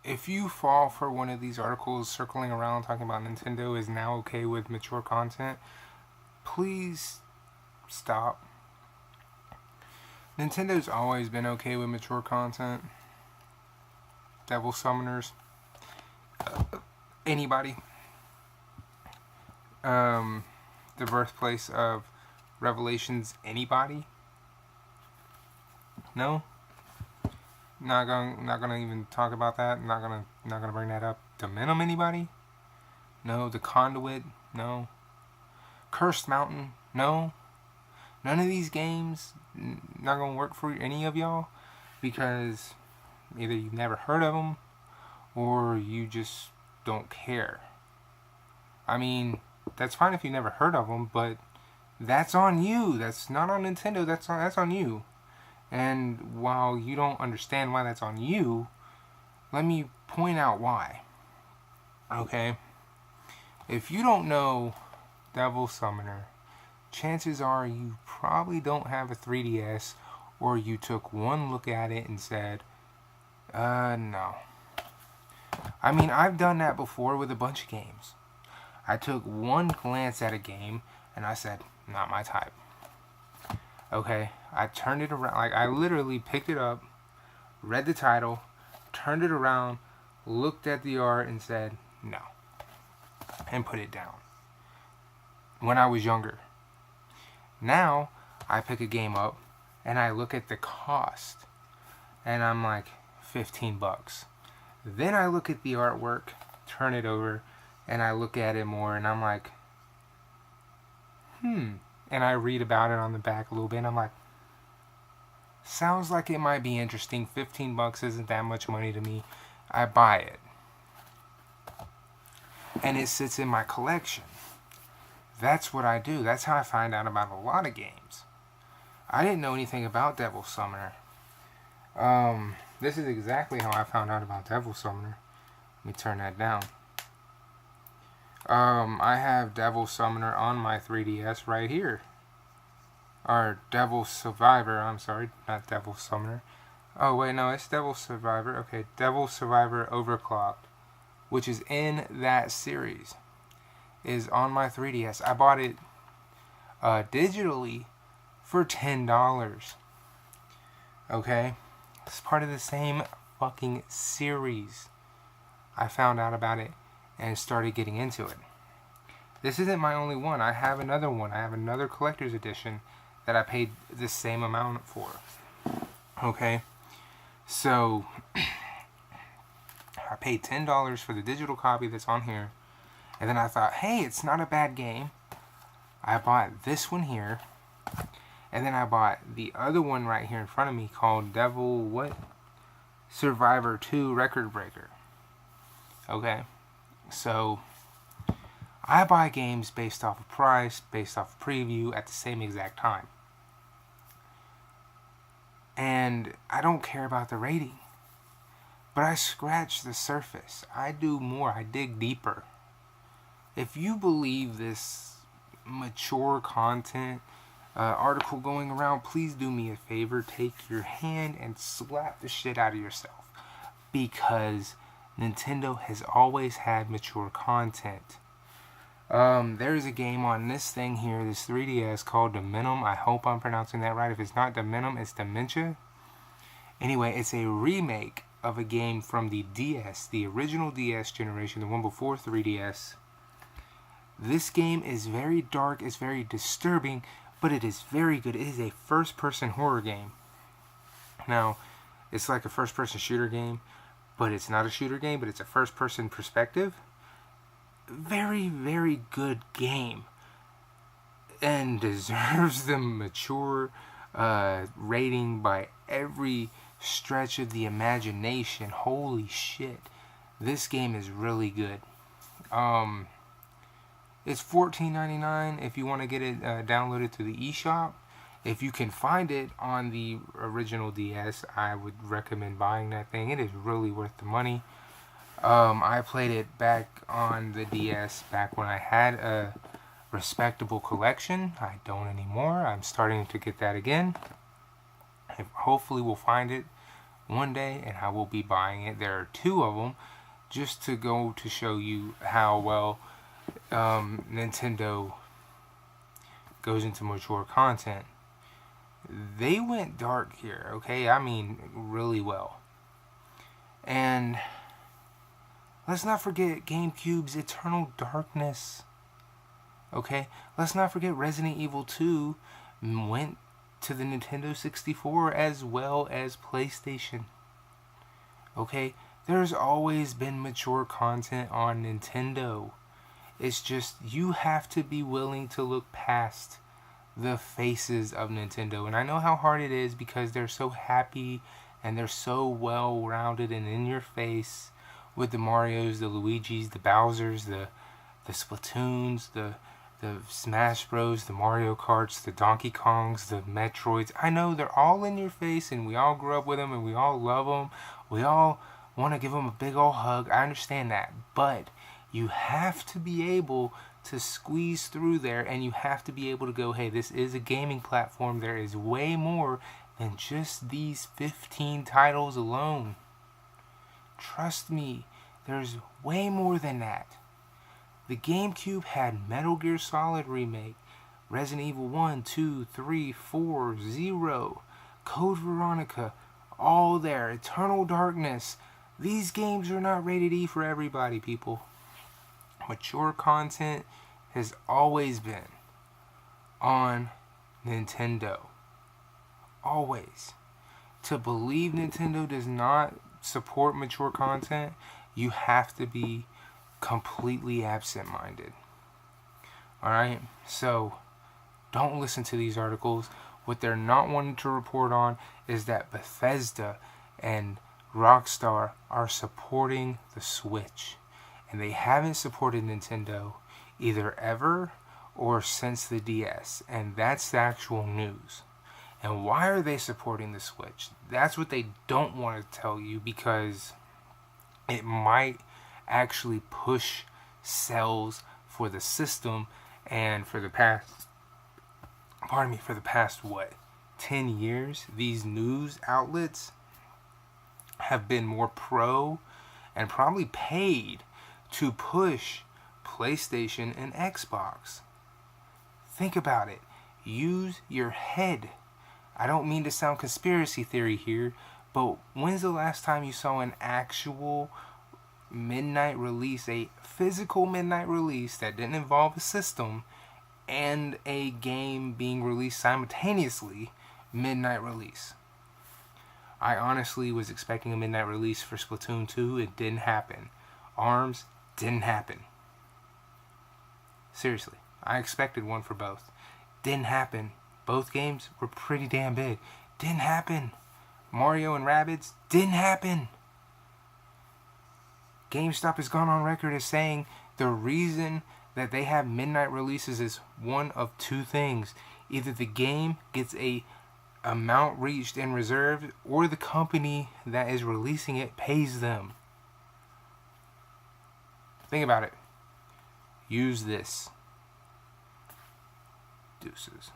if you fall for one of these articles circling around talking about Nintendo is now okay with mature content, please stop. Nintendo's always been okay with mature content. Devil Summoners. Anybody. The birthplace of Revelations. Anybody? No? Not gonna even talk about that. Not gonna bring that up. Demenum. Anybody? No. The Conduit. No. Cursed Mountain. No. None of these games not gonna work for any of y'all because either you've never heard of them or you just don't care. I mean, that's fine if you never heard of them, but that's on you. That's not on Nintendo. That's on you. And while you don't understand why that's on you, let me point out why. Okay? If you don't know Devil Summoner, chances are you probably don't have a 3DS, or you took one look at it and said, no. I mean, I've done that before with a bunch of games. I took one glance at a game and I said, not my type. Okay, I turned it around, like I literally picked it up, read the title, turned it around, looked at the art and said, no. And put it down. When I was younger. Now, I pick a game up and I look at the cost and I'm like, $15. Then I look at the artwork, turn it over, and I look at it more and I'm like, and I read about it on the back a little bit and I'm like, sounds like it might be interesting. $15 isn't that much money to me. I buy it. And it sits in my collection. That's what I do. That's how I find out about a lot of games. I didn't know anything about Devil Summoner. This is exactly how I found out about Devil Summoner. Let me turn that down. I have Devil Summoner on my 3DS right here. Or Devil Survivor, I'm sorry, not Devil Summoner. Oh wait, no, it's Devil Survivor. Okay, Devil Survivor Overclocked, which is in that series, is on my 3DS. I bought it digitally for $10. Okay? It's part of the same fucking series. I found out about it and started getting into it. This isn't my only one. I have another one. I have another collector's edition that I paid the same amount for. Okay? So, I paid $10 for the digital copy that's on here. And then I thought, hey, it's not a bad game. I bought this one here. And then I bought the other one right here in front of me called Devil what? Survivor 2 Record Breaker. Okay? So, I buy games based off of price, based off of preview at the same exact time. And I don't care about the rating. But I scratch the surface. I do more. I dig deeper. If you believe this mature content article going around, please do me a favor. Take your hand and slap the shit out of yourself. Because Nintendo has always had mature content. There's a game on this thing here, this 3DS, called Demenum. I hope I'm pronouncing that right. If it's not Demenum, it's Dementia. Anyway, it's a remake of a game from the DS, the original DS generation, the one before 3DS. This game is very dark, it's very disturbing, but it is very good. It is a first-person horror game. Now, it's like a first-person shooter game, but it's not a shooter game, but it's a first-person perspective. Very, very good game. And deserves the mature rating by every stretch of the imagination. Holy shit. This game is really good. It's $14.99 if you want to get it downloaded to the eShop. If you can find it on the original DS, I would recommend buying that thing. It is really worth the money. I played it back on the DS back when I had a respectable collection. I don't anymore. I'm starting to get that again. Hopefully we'll find it one day, and I will be buying it. There are 2 of them, just to go to show you how well Nintendo goes into mature content. They went dark here, okay? I mean, really well. And let's not forget GameCube's Eternal Darkness. Okay? Let's not forget Resident Evil 2 went to the Nintendo 64 as well as PlayStation. Okay? There's always been mature content on Nintendo. It's just you have to be willing to look past the faces of Nintendo. And I know how hard it is because they're so happy and they're so well rounded and in your face with the Marios, the Luigis, the Bowsers, the Splatoons, the Smash Bros, the Mario Karts, the Donkey Kongs, the Metroids. I know they're all in your face and we all grew up with them and we all love them. We all want to give them a big old hug. I understand that. But you have to be able to squeeze through there, and you have to be able to go, hey, this is a gaming platform. There is way more than just these 15 titles alone. Trust me, there's way more than that. The GameCube had Metal Gear Solid Remake, Resident Evil 1, 2, 3, 4, 0, Code Veronica, all there, Eternal Darkness. These games are not rated E for everybody, people. Mature content has always been on Nintendo. Always. To believe Nintendo does not support mature content, you have to be completely absent-minded. Alright? So, don't listen to these articles. What they're not wanting to report on is that Bethesda and Rockstar are supporting the Switch. And they haven't supported Nintendo either ever or since the DS. And that's the actual news. And why are they supporting the Switch? That's what they don't want to tell you, because it might actually push sales for the system. And for the past, for the past 10 years, these news outlets have been more pro and probably paid to push PlayStation and Xbox. Think about it. Use your head. I don't mean to sound conspiracy theory here, but when's the last time you saw an actual midnight release, a physical midnight release that didn't involve a system, and a game being released simultaneously, midnight release? I honestly was expecting a midnight release for Splatoon 2. It didn't happen. ARMS didn't happen. Seriously, I expected one for both. Didn't happen. Both games were pretty damn big. Didn't happen. Mario and Rabbids didn't happen. GameStop has gone on record as saying the reason that they have midnight releases is one of 2 things. Either the game gets a amount reached and reserved, or the company that is releasing it pays them. Think about it. Use this. Deuces.